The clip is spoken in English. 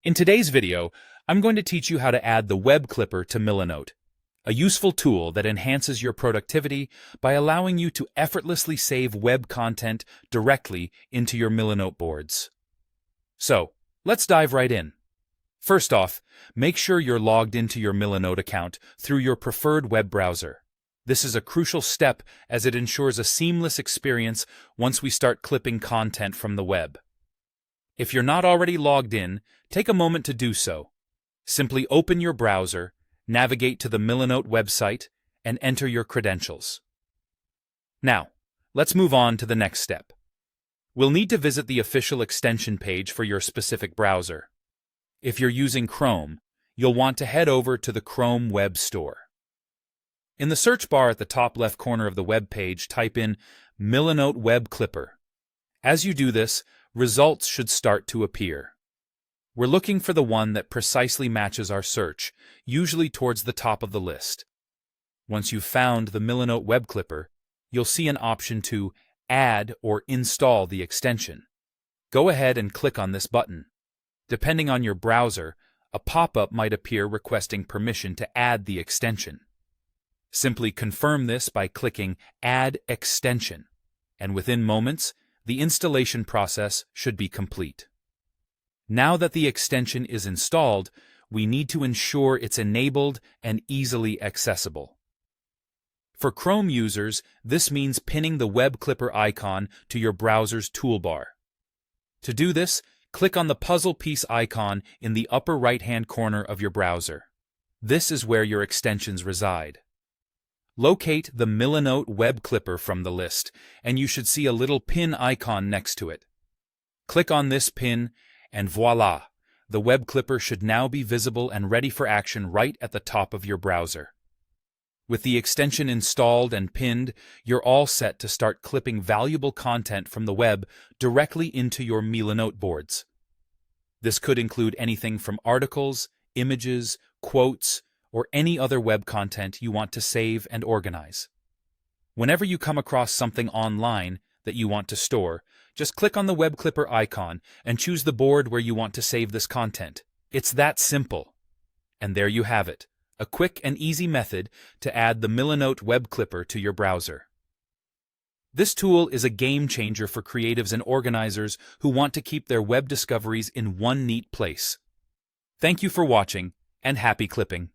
In today's video, I'm going to teach you how to add the web clipper to Milanote, a useful tool that enhances your productivity by allowing you to effortlessly save web content directly into your Milanote boards. So, let's dive right in. First off, make sure you're logged into your Milanote account through your preferred web browser. This is a crucial step as it ensures a seamless experience once we start clipping content from the web. If you're not already logged in, take a moment to do so. Simply open your browser, navigate to the Milanote website, and enter your credentials. Now, let's move on to the next step. We'll need to visit the official extension page for your specific browser. If you're using Chrome, you'll want to head over to the Chrome Web Store. In the search bar at the top left corner of the web page, type in Milanote Web Clipper. As you do this, results should start to appear. We're looking for the one that precisely matches our search, usually towards the top of the list. Once you've found the Milanote Web Clipper, you'll see an option to add or install the extension. Go ahead and click on this button. Depending on your browser, a pop-up might appear requesting permission to add the extension. Simply confirm this by clicking Add Extension, and within moments, the installation process should be complete. Now that the extension is installed, we need to ensure it's enabled and easily accessible. For Chrome users, this means pinning the web clipper icon to your browser's toolbar. To do this, click on the puzzle piece icon in the upper right-hand corner of your browser. This is where your extensions reside. Locate the Milanote Web Clipper from the list, and you should see a little pin icon next to it. Click on this pin, and voila! The web clipper should now be visible and ready for action right at the top of your browser. With the extension installed and pinned, you're all set to start clipping valuable content from the web directly into your Milanote boards. This could include anything from articles, images, quotes, or any other web content you want to save and organize. Whenever you come across something online that you want to store, just click on the web clipper icon and choose the board where you want to save this content. It's that simple. And there you have it, a quick and easy method to add the Milanote Web Clipper to your browser. This tool is a game changer for creatives and organizers who want to keep their web discoveries in one neat place. Thank you for watching, and happy clipping.